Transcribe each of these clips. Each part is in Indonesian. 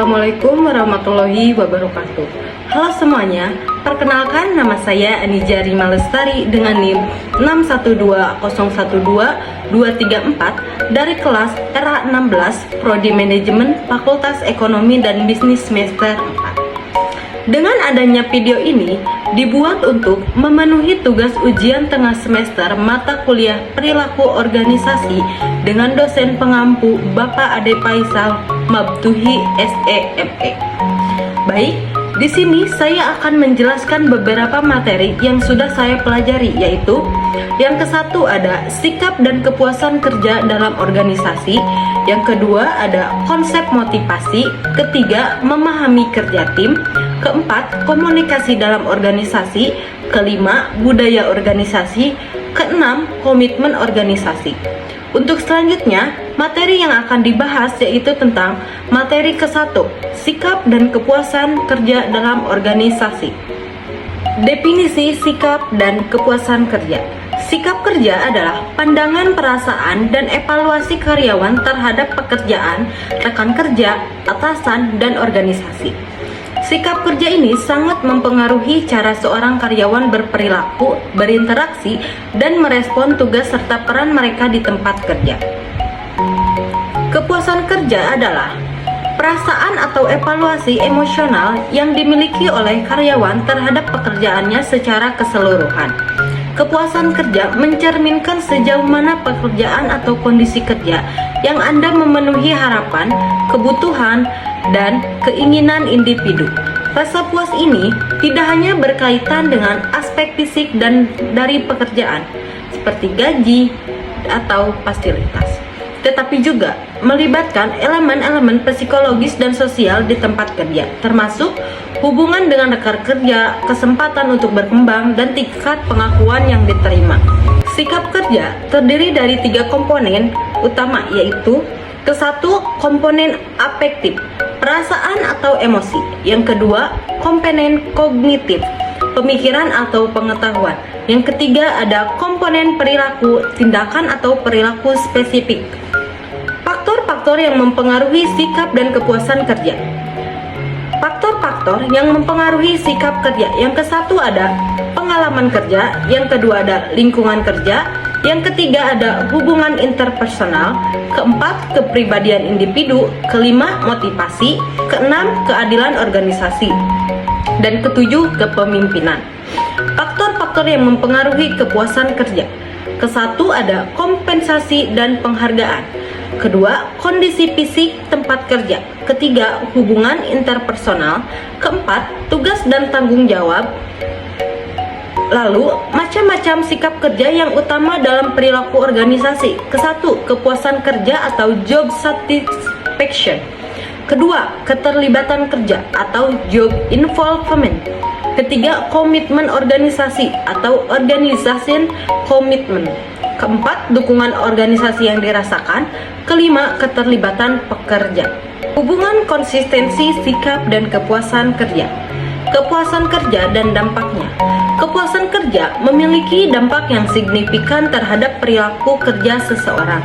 Assalamualaikum warahmatullahi wabarakatuh. Halo semuanya, perkenalkan nama saya Anija Rima Lestari dengan NIM 61201234 dari kelas RA16 Prodi Manajemen Fakultas Ekonomi dan Bisnis semester 4. Dengan adanya video ini dibuat untuk memenuhi tugas ujian tengah semester mata kuliah perilaku organisasi dengan dosen pengampu Bapak Ade Faisal Mabtuhi SEME. Baik, di sini saya akan menjelaskan beberapa materi yang sudah saya pelajari, yaitu yang ke-1 ada sikap dan kepuasan kerja dalam organisasi, yang kedua ada konsep motivasi, ketiga memahami kerja tim, keempat komunikasi dalam organisasi, kelima budaya organisasi, keenam komitmen organisasi. Untuk selanjutnya, materi yang akan dibahas yaitu tentang materi ke-1, sikap dan kepuasan kerja dalam organisasi. Definisi sikap dan kepuasan kerja. Sikap kerja adalah pandangan, perasaan, dan evaluasi karyawan terhadap pekerjaan, rekan kerja, atasan, dan organisasi. Sikap kerja ini sangat mempengaruhi cara seorang karyawan berperilaku, berinteraksi, dan merespon tugas serta peran mereka di tempat kerja. Kepuasan kerja adalah perasaan atau evaluasi emosional yang dimiliki oleh karyawan terhadap pekerjaannya secara keseluruhan. Kepuasan kerja mencerminkan sejauh mana pekerjaan atau kondisi kerja yang Anda memenuhi harapan, kebutuhan, dan keinginan individu. Rasa puas ini tidak hanya berkaitan dengan aspek fisik dan dari pekerjaan, seperti gaji atau fasilitas, tetapi juga melibatkan elemen-elemen psikologis dan sosial di tempat kerja, termasuk hubungan dengan rekan kerja, kesempatan untuk berkembang, dan tingkat pengakuan yang diterima. Sikap kerja terdiri dari 3 komponen utama, yaitu ke-1 komponen afektif, perasaan atau emosi. Yang kedua, komponen kognitif, pemikiran atau pengetahuan. Yang ketiga ada komponen perilaku, tindakan atau perilaku spesifik. Faktor-faktor yang mempengaruhi sikap dan kepuasan kerja. Faktor-faktor yang mempengaruhi sikap kerja. Yang ke-1 ada pengalaman kerja, yang kedua ada lingkungan kerja, yang ketiga ada hubungan interpersonal, keempat kepribadian individu, kelima motivasi, keenam keadilan organisasi, dan ketujuh kepemimpinan. Faktor-faktor yang mempengaruhi kepuasan kerja. Ke-1 ada kompensasi dan penghargaan, kedua kondisi fisik tempat kerja, ketiga hubungan interpersonal, keempat tugas dan tanggung jawab. Lalu, macam-macam sikap kerja yang utama dalam perilaku organisasi. Ke-1, kepuasan kerja atau job satisfaction. Kedua, keterlibatan kerja atau job involvement. Ketiga, komitmen organisasi atau organization commitment. Keempat, dukungan organisasi yang dirasakan. Kelima, keterlibatan pekerja. Hubungan konsistensi sikap dan kepuasan kerja. Kepuasan kerja dan dampaknya. Kepuasan kerja memiliki dampak yang signifikan terhadap perilaku kerja seseorang.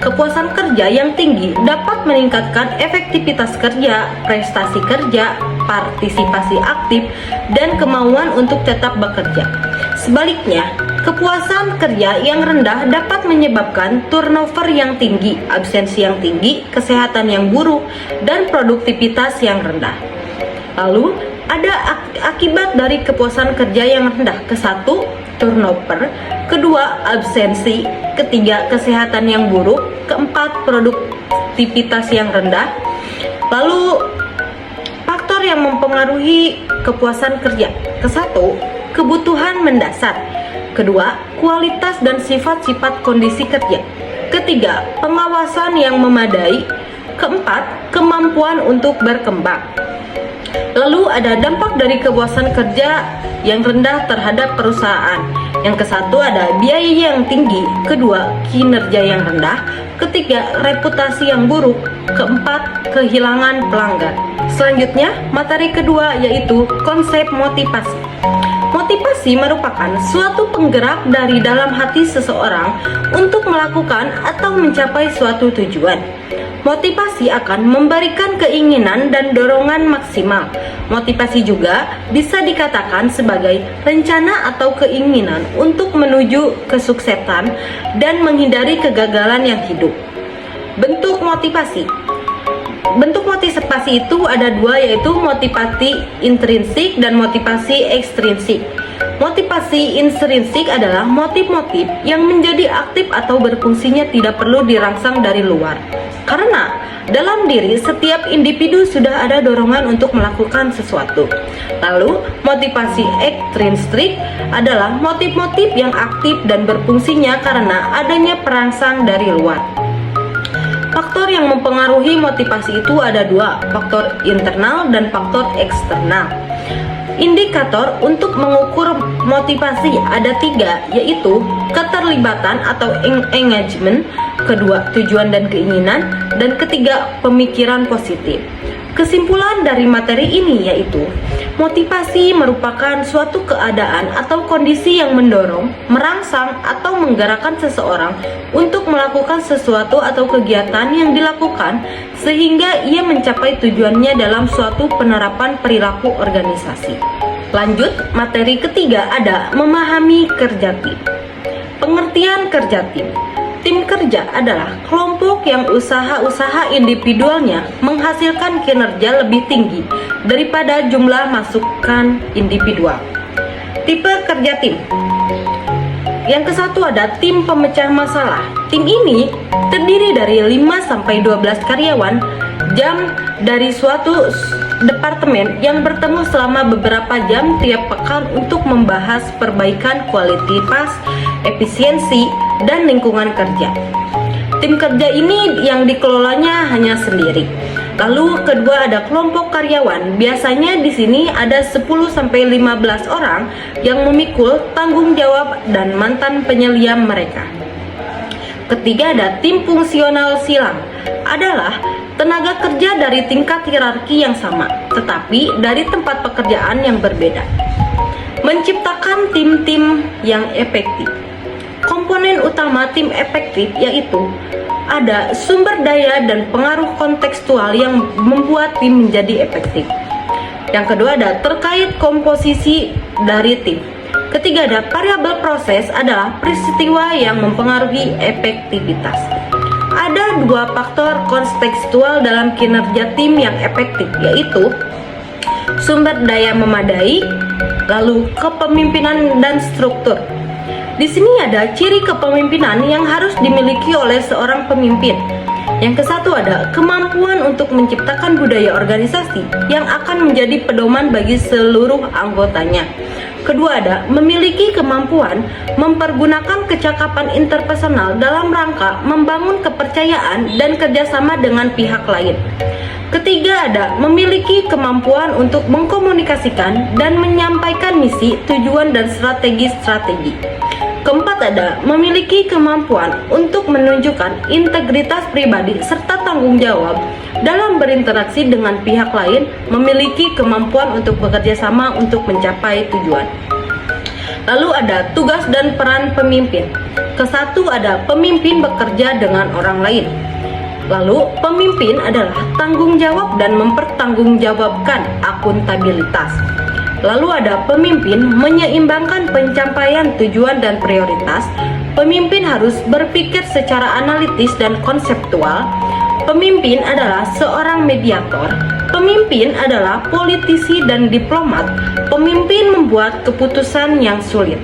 Kepuasan kerja yang tinggi dapat meningkatkan efektivitas kerja, prestasi kerja, partisipasi aktif, dan kemauan untuk tetap bekerja. Sebaliknya, kepuasan kerja yang rendah dapat menyebabkan turnover yang tinggi, absensi yang tinggi, kesehatan yang buruk, dan produktivitas yang rendah. Lalu, ada akibat dari kepuasan kerja yang rendah. Ke-1, turnover, kedua, absensi, ketiga, kesehatan yang buruk, keempat, produktivitas yang rendah. Lalu, faktor yang mempengaruhi kepuasan kerja. Ke-1, kebutuhan mendasar, kedua, kualitas dan sifat-sifat kondisi kerja, ketiga, pengawasan yang memadai, keempat, kemampuan untuk berkembang. Lalu ada dampak dari kepuasan kerja yang rendah terhadap perusahaan. Yang ke-1 ada biaya yang tinggi, kedua kinerja yang rendah, ketiga reputasi yang buruk, keempat kehilangan pelanggan. Selanjutnya materi kedua yaitu konsep motivasi. Motivasi merupakan suatu penggerak dari dalam hati seseorang untuk melakukan atau mencapai suatu tujuan. Motivasi akan memberikan keinginan dan dorongan maksimal. Motivasi juga bisa dikatakan sebagai rencana atau keinginan untuk menuju kesuksesan dan menghindari kegagalan yang hidup. Bentuk motivasi. Bentuk motivasi itu ada dua, yaitu motivasi intrinsik dan motivasi ekstrinsik. Motivasi intrinsik adalah motif-motif yang menjadi aktif atau berfungsinya tidak perlu dirangsang dari luar. Karena dalam diri setiap individu sudah ada dorongan untuk melakukan sesuatu. Lalu, motivasi ekstrinsik adalah motif-motif yang aktif dan berfungsinya karena adanya perangsang dari luar. Faktor yang mempengaruhi motivasi itu ada dua, faktor internal dan faktor eksternal. Indikator untuk mengukur motivasi ada tiga, yaitu keterlibatan atau engagement, kedua tujuan dan keinginan, dan ketiga pemikiran positif. Kesimpulan dari materi ini yaitu motivasi merupakan suatu keadaan atau kondisi yang mendorong, merangsang, atau menggerakkan seseorang untuk melakukan sesuatu atau kegiatan yang dilakukan sehingga ia mencapai tujuannya dalam suatu penerapan perilaku organisasi. Lanjut, materi ketiga ada memahami kerja tim. Pengertian kerja tim. Tim kerja adalah kelompok yang usaha-usaha individualnya menghasilkan kinerja lebih tinggi daripada jumlah masukan individual. Tipe kerja tim. Yang kesatu ada tim pemecah masalah. Tim ini terdiri dari 5-12 karyawan jam dari suatu departemen yang bertemu selama beberapa jam tiap pekan untuk membahas perbaikan kualitas, efisiensi, dan lingkungan kerja. Tim kerja ini yang dikelolanya hanya sendiri. Lalu kedua ada kelompok karyawan. Biasanya di sini ada 10-15 orang yang memikul tanggung jawab dan mantan penyelia mereka. Ketiga ada tim fungsional silang. Adalah tenaga kerja dari tingkat hierarki yang sama, tetapi dari tempat pekerjaan yang berbeda. Menciptakan tim-tim yang efektif. Komponen utama tim efektif yaitu ada sumber daya dan pengaruh kontekstual yang membuat tim menjadi efektif. Yang kedua ada terkait komposisi dari tim. Ketiga ada variabel proses adalah peristiwa yang mempengaruhi efektivitas. Ada dua faktor kontekstual dalam kinerja tim yang efektif, yaitu sumber daya memadai, lalu kepemimpinan dan struktur. Di sini ada ciri kepemimpinan yang harus dimiliki oleh seorang pemimpin. Yang kesatu ada kemampuan untuk menciptakan budaya organisasi yang akan menjadi pedoman bagi seluruh anggotanya. Kedua ada memiliki kemampuan mempergunakan kecakapan interpersonal dalam rangka membangun kepercayaan dan kerjasama dengan pihak lain. Ketiga ada memiliki kemampuan untuk mengkomunikasikan dan menyampaikan misi, tujuan, dan strategi. Keempat ada memiliki kemampuan untuk menunjukkan integritas pribadi serta tanggung jawab dalam berinteraksi dengan pihak lain, memiliki kemampuan untuk bekerja sama untuk mencapai tujuan. Lalu ada tugas dan peran pemimpin. Kesatu ada pemimpin bekerja dengan orang lain. Lalu pemimpin adalah tanggung jawab dan mempertanggungjawabkan akuntabilitas. Lalu ada pemimpin menyeimbangkan pencapaian tujuan dan prioritas. Pemimpin harus berpikir secara analitis dan konseptual. Pemimpin adalah seorang mediator. Pemimpin adalah politisi dan diplomat. Pemimpin membuat keputusan yang sulit.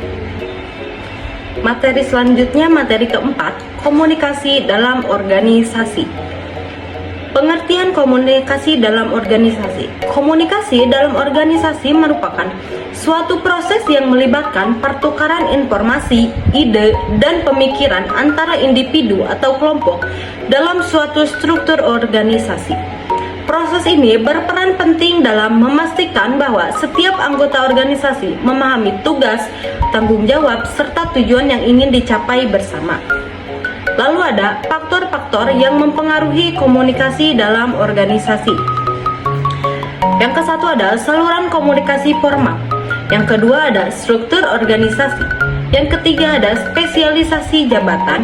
Materi selanjutnya, materi keempat, komunikasi dalam organisasi. Pengertian komunikasi dalam organisasi. Komunikasi dalam organisasi merupakan suatu proses yang melibatkan pertukaran informasi, ide, dan pemikiran antara individu atau kelompok dalam suatu struktur organisasi. Proses ini berperan penting dalam memastikan bahwa setiap anggota organisasi memahami tugas, tanggung jawab, serta tujuan yang ingin dicapai bersama. Lalu ada faktor-faktor yang mempengaruhi komunikasi dalam organisasi. Yang kesatu ada saluran komunikasi formal. Yang kedua ada struktur organisasi. Yang ketiga ada spesialisasi jabatan.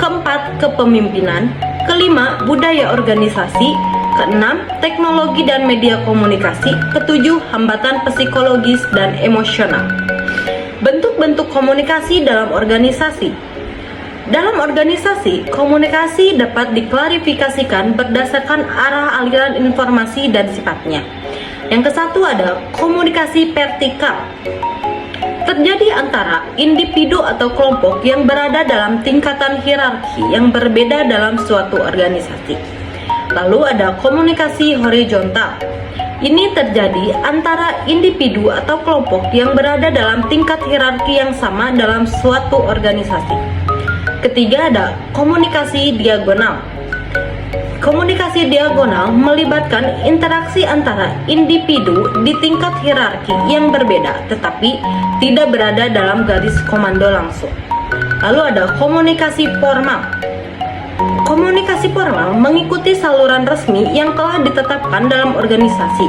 Keempat, kepemimpinan. Kelima, budaya organisasi. Keenam, teknologi dan media komunikasi. Ketujuh, hambatan psikologis dan emosional. Bentuk-bentuk komunikasi dalam organisasi. Dalam organisasi, komunikasi dapat diklarifikasikan berdasarkan arah aliran informasi dan sifatnya. Yang ke-1 ada komunikasi vertikal. Terjadi antara individu atau kelompok yang berada dalam tingkatan hierarki yang berbeda dalam suatu organisasi. Lalu ada komunikasi horizontal. Ini terjadi antara individu atau kelompok yang berada dalam tingkat hierarki yang sama dalam suatu organisasi. Ketiga ada komunikasi diagonal. Komunikasi diagonal melibatkan interaksi antara individu di tingkat hierarki yang berbeda tetapi tidak berada dalam garis komando langsung. Lalu ada komunikasi formal. Komunikasi formal mengikuti saluran resmi yang telah ditetapkan dalam organisasi.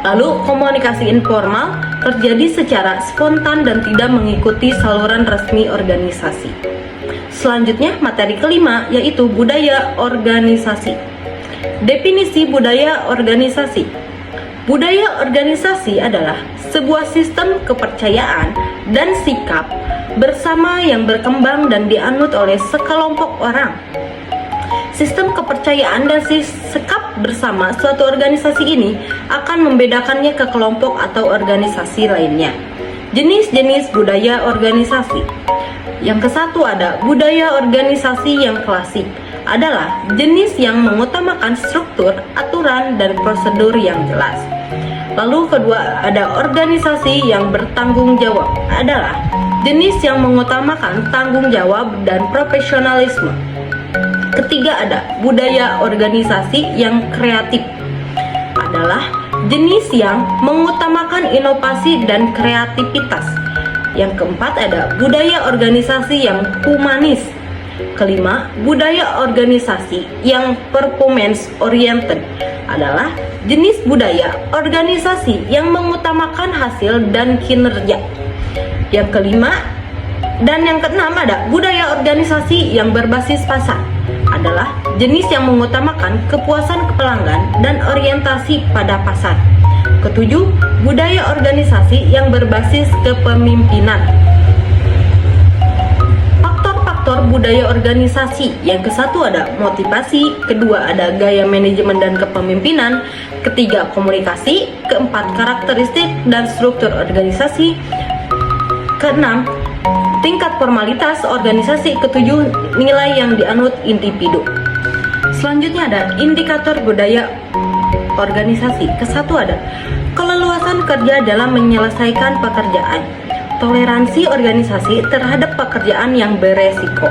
Lalu komunikasi informal terjadi secara spontan dan tidak mengikuti saluran resmi organisasi. Selanjutnya materi kelima yaitu budaya organisasi. Definisi budaya organisasi. Budaya organisasi adalah sebuah sistem kepercayaan dan sikap bersama yang berkembang dan dianut oleh sekelompok orang. Sistem kepercayaan dan sikap bersama suatu organisasi ini akan membedakannya ke kelompok atau organisasi lainnya. Jenis-jenis budaya organisasi. Yang ke-1 ada budaya organisasi yang klasik, adalah jenis yang mengutamakan struktur, aturan, dan prosedur yang jelas. Lalu kedua ada organisasi yang bertanggung jawab, adalah jenis yang mengutamakan tanggung jawab dan profesionalisme. Ketiga ada budaya organisasi yang kreatif, adalah jenis yang mengutamakan inovasi dan kreativitas. Yang keempat ada budaya organisasi yang humanis. Kelima, budaya organisasi yang performance oriented, adalah jenis budaya organisasi yang mengutamakan hasil dan kinerja. Yang kelima dan yang keenam ada budaya organisasi yang berbasis pasar, adalah jenis yang mengutamakan kepuasan pelanggan dan orientasi pada pasar. Ketujuh, budaya organisasi yang berbasis kepemimpinan. Faktor-faktor budaya organisasi. Yang ke-1 ada motivasi, kedua ada gaya manajemen dan kepemimpinan, ketiga komunikasi, keempat karakteristik dan struktur organisasi, keenam tingkat formalitas organisasi, ketujuh nilai yang dianut individu. Selanjutnya ada indikator budaya organisasi. Ke-1 ada keleluasan kerja dalam menyelesaikan pekerjaan, toleransi organisasi terhadap pekerjaan yang beresiko,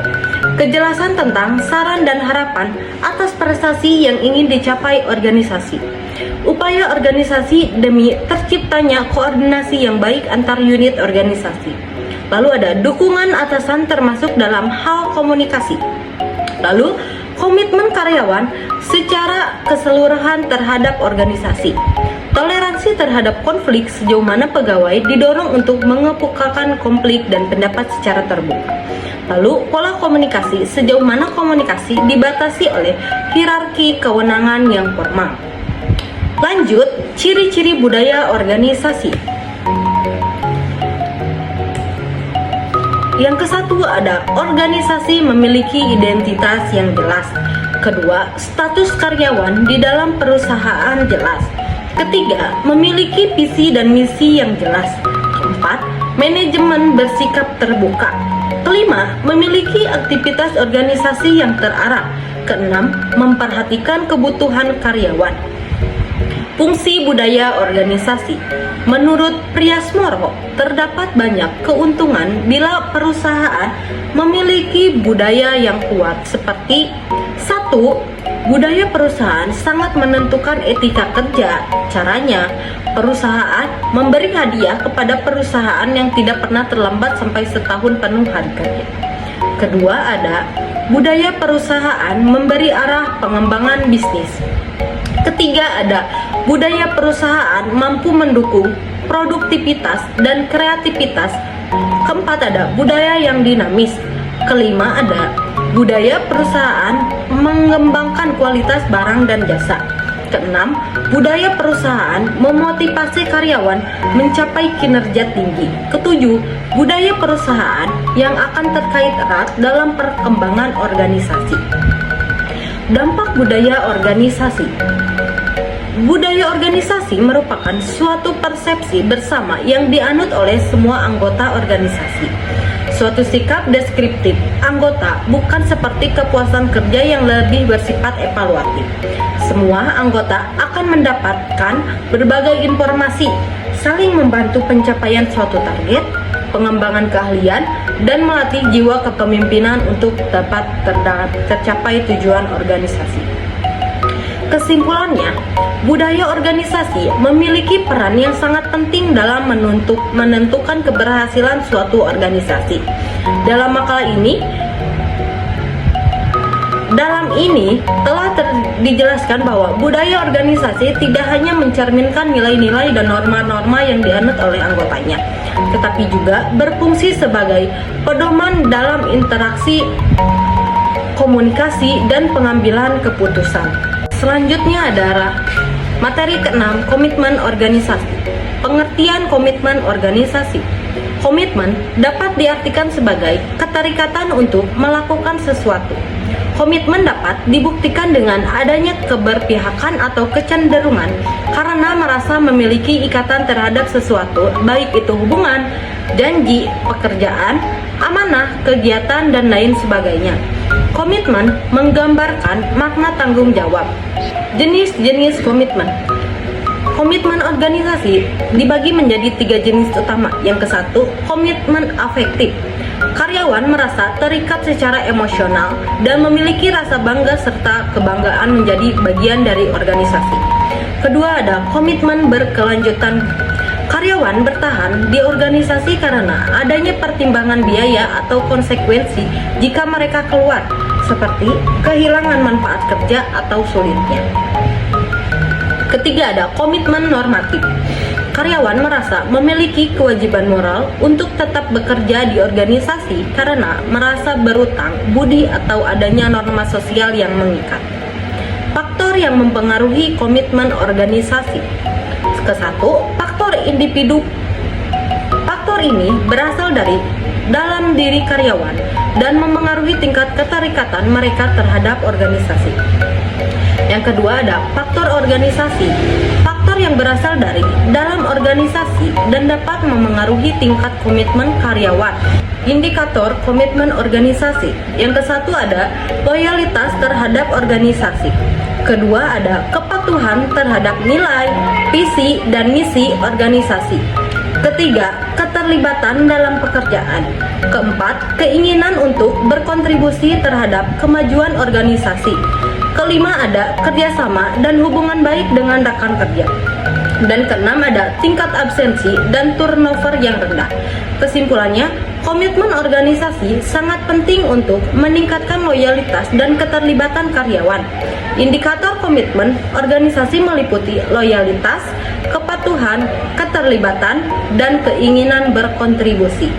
kejelasan tentang saran dan harapan atas prestasi yang ingin dicapai organisasi, upaya organisasi demi terciptanya koordinasi yang baik antar unit organisasi. Lalu ada dukungan atasan termasuk dalam hal komunikasi. Lalu komitmen karyawan secara keseluruhan terhadap organisasi. Toleransi terhadap konflik sejauh mana pegawai didorong untuk mengemukakan konflik dan pendapat secara terbuka. Lalu pola komunikasi sejauh mana komunikasi dibatasi oleh hierarki kewenangan yang formal. Lanjut, ciri-ciri budaya organisasi. Yang ke-1 ada organisasi memiliki identitas yang jelas. Kedua, status karyawan di dalam perusahaan jelas. Ketiga, memiliki visi dan misi yang jelas. Keempat, manajemen bersikap terbuka. Kelima, memiliki aktivitas organisasi yang terarah. Keenam, memperhatikan kebutuhan karyawan. Fungsi budaya organisasi. Menurut Priasmoro, terdapat banyak keuntungan bila perusahaan memiliki budaya yang kuat seperti 1. Budaya perusahaan sangat menentukan etika kerja. Caranya, perusahaan memberi hadiah kepada perusahaan yang tidak pernah terlambat sampai setahun penuh hari kerja. Kedua ada budaya perusahaan memberi arah pengembangan bisnis. Ketiga ada budaya perusahaan mampu mendukung produktivitas dan kreativitas. Keempat ada budaya yang dinamis. Kelima ada budaya perusahaan mengembangkan kualitas barang dan jasa. Keenam, budaya perusahaan memotivasi karyawan mencapai kinerja tinggi. Ketujuh, budaya perusahaan yang akan terkait erat dalam perkembangan organisasi. Dampak budaya organisasi. Budaya organisasi merupakan suatu persepsi bersama yang dianut oleh semua anggota organisasi. Suatu sikap deskriptif anggota, bukan seperti kepuasan kerja yang lebih bersifat evaluatif. Semua anggota akan mendapatkan berbagai informasi, saling membantu pencapaian suatu target, pengembangan keahlian, dan melatih jiwa kepemimpinan untuk dapat tercapai tujuan organisasi. Kesimpulannya, budaya organisasi memiliki peran yang sangat penting dalam menentukan keberhasilan suatu organisasi. Dalam makalah ini, telah dijelaskan bahwa budaya organisasi tidak hanya mencerminkan nilai-nilai dan norma-norma yang dianut oleh anggotanya, tetapi juga berfungsi sebagai pedoman dalam interaksi, komunikasi, dan pengambilan keputusan. Selanjutnya adalah materi ke-6, komitmen organisasi. Pengertian komitmen organisasi. Komitmen dapat diartikan sebagai keterikatan untuk melakukan sesuatu. Komitmen dapat dibuktikan dengan adanya keberpihakan atau kecenderungan karena merasa memiliki ikatan terhadap sesuatu, baik itu hubungan, janji, pekerjaan, amanah, kegiatan, dan lain sebagainya. Komitmen menggambarkan makna tanggung jawab. Jenis-jenis komitmen. Komitmen organisasi dibagi menjadi 3 jenis utama. Yang ke-1, komitmen afektif. Karyawan merasa terikat secara emosional dan memiliki rasa bangga serta kebanggaan menjadi bagian dari organisasi. Kedua, ada komitmen berkelanjutan. Karyawan bertahan di organisasi karena adanya pertimbangan biaya atau konsekuensi jika mereka keluar, seperti kehilangan manfaat kerja atau sulitnya. Ketiga, ada komitmen normatif. Karyawan merasa memiliki kewajiban moral untuk tetap bekerja di organisasi karena merasa berutang budi atau adanya norma sosial yang mengikat. Faktor yang mempengaruhi komitmen organisasi. Ke-1, faktor individu. Faktor ini berasal dari dalam diri karyawan dan mempengaruhi tingkat keterikatan mereka terhadap organisasi. Yang kedua, ada faktor organisasi. Faktor yang berasal dari dalam organisasi dan dapat memengaruhi tingkat komitmen karyawan. Indikator komitmen organisasi. Yang ke-1 ada loyalitas terhadap organisasi. Kedua, ada kepatuhan terhadap nilai, visi, dan misi organisasi. Ketiga, keterlibatan dalam pekerjaan. Keempat, keinginan untuk berkontribusi terhadap kemajuan organisasi. Kelima, ada kerjasama dan hubungan baik dengan rekan kerja. Dan keenam, ada tingkat absensi dan turnover yang rendah. Kesimpulannya, komitmen organisasi sangat penting untuk meningkatkan loyalitas dan keterlibatan karyawan. Indikator komitmen organisasi meliputi loyalitas, kepatuhan, keterlibatan, dan keinginan berkontribusi.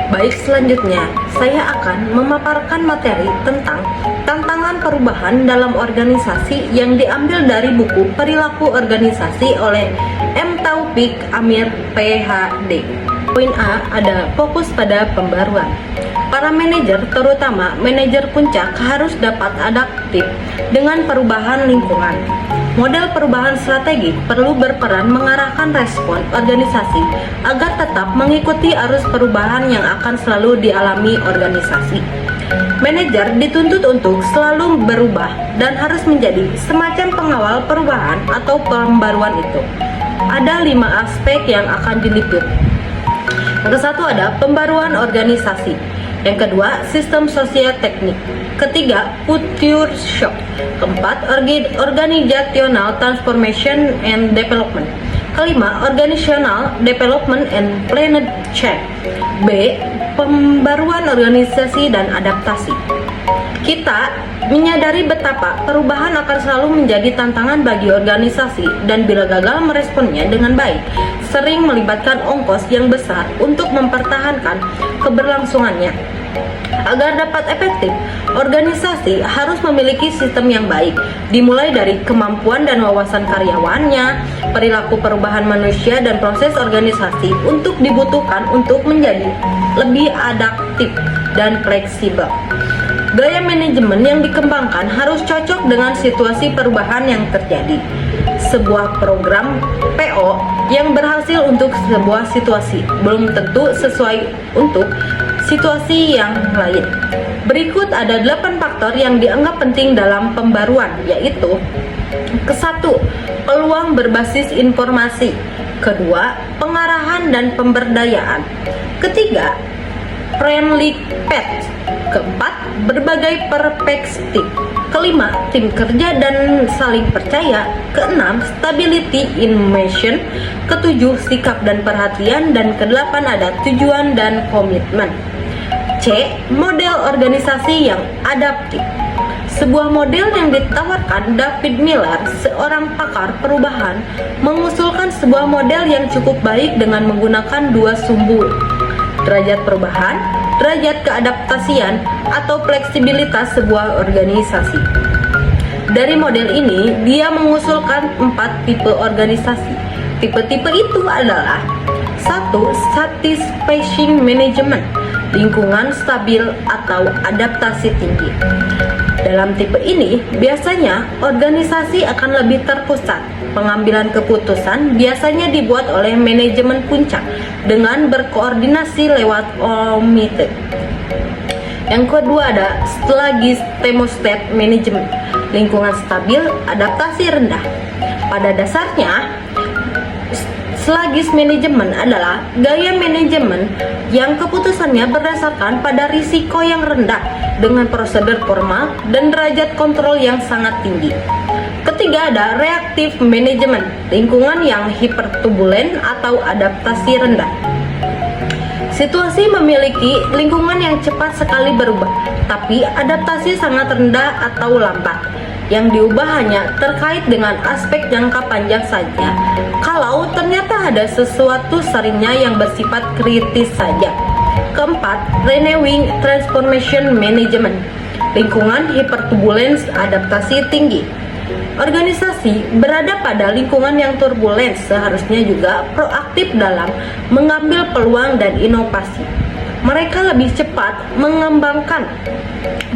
Baik, selanjutnya saya akan memaparkan materi tentang tantangan perubahan dalam organisasi yang diambil dari buku Perilaku Organisasi oleh M. Taufik Amir, PhD. Poin A ada fokus pada pembaruan. Para manajer, terutama manajer puncak, harus dapat adaptif dengan perubahan lingkungan. Model perubahan strategi perlu berperan mengarahkan respon organisasi agar tetap mengikuti arus perubahan yang akan selalu dialami organisasi. Manajer dituntut untuk selalu berubah dan harus menjadi semacam pengawal perubahan atau pembaruan itu. Ada 5 aspek yang akan diliput. Yang ke-1 ada pembaruan organisasi. Yang kedua, sistem sosial teknik. Ketiga, culture shock. Keempat, organizational transformation and development. Kelima, organizational development and planned change. B, pembaruan organisasi dan adaptasi. Kita menyadari betapa perubahan akan selalu menjadi tantangan bagi organisasi dan bila gagal meresponnya dengan baik, sering melibatkan ongkos yang besar untuk mempertahankan keberlangsungannya. Agar dapat efektif, organisasi harus memiliki sistem yang baik, dimulai dari kemampuan dan wawasan karyawannya, perilaku perubahan manusia, dan proses organisasi dibutuhkan untuk menjadi lebih adaptif dan fleksibel. Gaya manajemen yang dikembangkan harus cocok dengan situasi perubahan yang terjadi. Sebuah program PO yang berhasil untuk sebuah situasi belum tentu sesuai untuk situasi yang lain. Berikut ada 8 faktor yang dianggap penting dalam pembaruan, yaitu: ke-1, peluang berbasis informasi. Kedua, pengarahan dan pemberdayaan. Ketiga, friendly patch. Keempat, berbagai perspektif. Kelima, tim kerja dan saling percaya. Keenam, stability in motion. Ketujuh, sikap dan perhatian. Dan kedelapan ada tujuan dan komitmen. C, model organisasi yang adaptif. Sebuah model yang ditawarkan David Miller, seorang pakar perubahan, mengusulkan sebuah model yang cukup baik dengan menggunakan 2 sumber: derajat perubahan, derajat keadaptasian, atau fleksibilitas sebuah organisasi. Dari model ini, dia mengusulkan 4 tipe organisasi. Tipe-tipe itu adalah: 1. Satisfaction management, lingkungan stabil atau adaptasi tinggi. Dalam tipe ini, biasanya organisasi akan lebih terpusat. Pengambilan keputusan biasanya dibuat oleh manajemen puncak dengan berkoordinasi lewat komite. Yang kedua ada sluggish thermostat management, lingkungan stabil, adaptasi rendah. Pada dasarnya, sluggish management adalah gaya manajemen yang keputusannya berdasarkan pada risiko yang rendah dengan prosedur formal dan derajat kontrol yang sangat tinggi. Ketiga ada reactive management, lingkungan yang hiperturbulen atau adaptasi rendah. Situasi memiliki lingkungan yang cepat sekali berubah, tapi adaptasi sangat rendah atau lambat. Yang diubah hanya terkait dengan aspek jangka panjang saja. Kalau ternyata ada sesuatu, seringnya yang bersifat kritis saja. Keempat, renewing transformation management, lingkungan hiperturbulence adaptasi tinggi. Organisasi berada pada lingkungan yang turbulens seharusnya juga proaktif dalam mengambil peluang dan inovasi. Mereka lebih cepat mengembangkan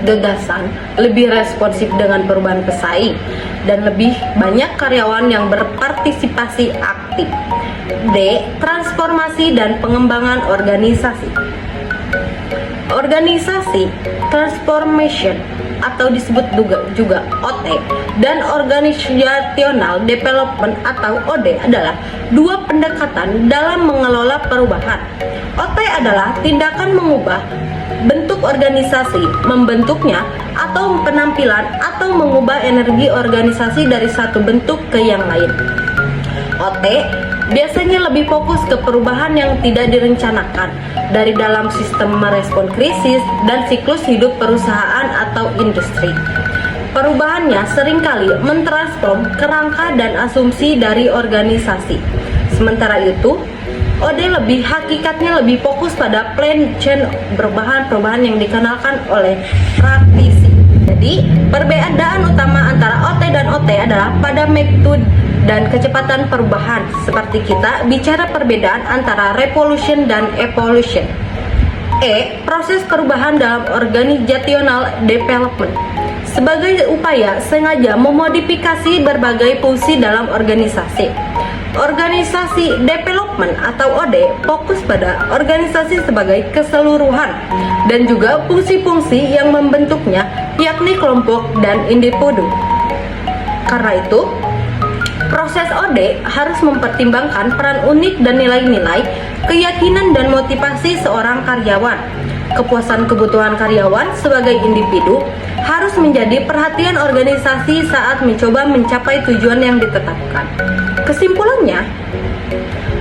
gagasan, lebih responsif dengan perubahan pesaing, dan lebih banyak karyawan yang berpartisipasi aktif. D. Transformasi dan pengembangan organisasi. Organisasi transformation atau disebut juga OT dan organizational development atau OD adalah 2 pendekatan dalam mengelola perubahan. OT adalah tindakan mengubah bentuk organisasi, membentuknya atau penampilan, atau mengubah energi organisasi dari satu bentuk ke yang lain. OT biasanya lebih fokus ke perubahan yang tidak direncanakan dari dalam sistem merespon krisis dan siklus hidup perusahaan atau industri. Perubahannya seringkali mentransform kerangka dan asumsi dari organisasi. Sementara itu, OD hakikatnya lebih fokus pada plan change, perubahan yang dikenalkan oleh praktisi. Jadi, perbedaan utama antara OT dan OT adalah pada metode dan kecepatan perubahan. Seperti kita bicara perbedaan antara revolution dan evolution. E. Proses perubahan dalam organizational development, sebagai upaya sengaja memodifikasi berbagai fungsi dalam organisasi. Organisasi development atau OD fokus pada organisasi sebagai keseluruhan dan juga fungsi-fungsi yang membentuknya, yakni kelompok dan individu. Karena itu, proses OD harus mempertimbangkan peran unik dan nilai-nilai, keyakinan dan motivasi seorang karyawan. Kepuasan kebutuhan karyawan sebagai individu harus menjadi perhatian organisasi saat mencoba mencapai tujuan yang ditetapkan. Kesimpulannya,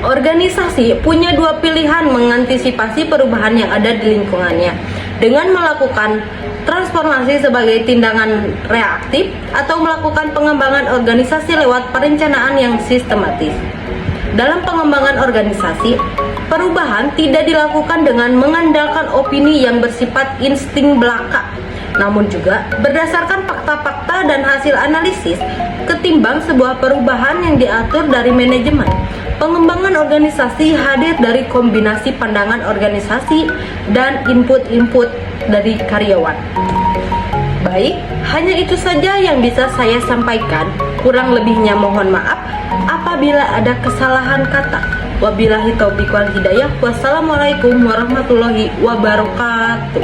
organisasi punya 2 pilihan mengantisipasi perubahan yang ada di lingkungannya, dengan melakukan transformasi sebagai tindakan reaktif atau melakukan pengembangan organisasi lewat perencanaan yang sistematis. Dalam pengembangan organisasi, Perubahan tidak dilakukan dengan mengandalkan opini yang bersifat insting belaka, namun juga berdasarkan fakta-fakta dan hasil analisis, ketimbang sebuah perubahan yang diatur dari manajemen. Pengembangan organisasi hadir dari kombinasi pandangan organisasi dan input-input dari karyawan. Baik, hanya itu saja yang bisa saya sampaikan. Kurang lebihnya mohon maaf apabila ada kesalahan kata. Wabillahi taufiq wal hidayah. Wassalamualaikum warahmatullahi wabarakatuh.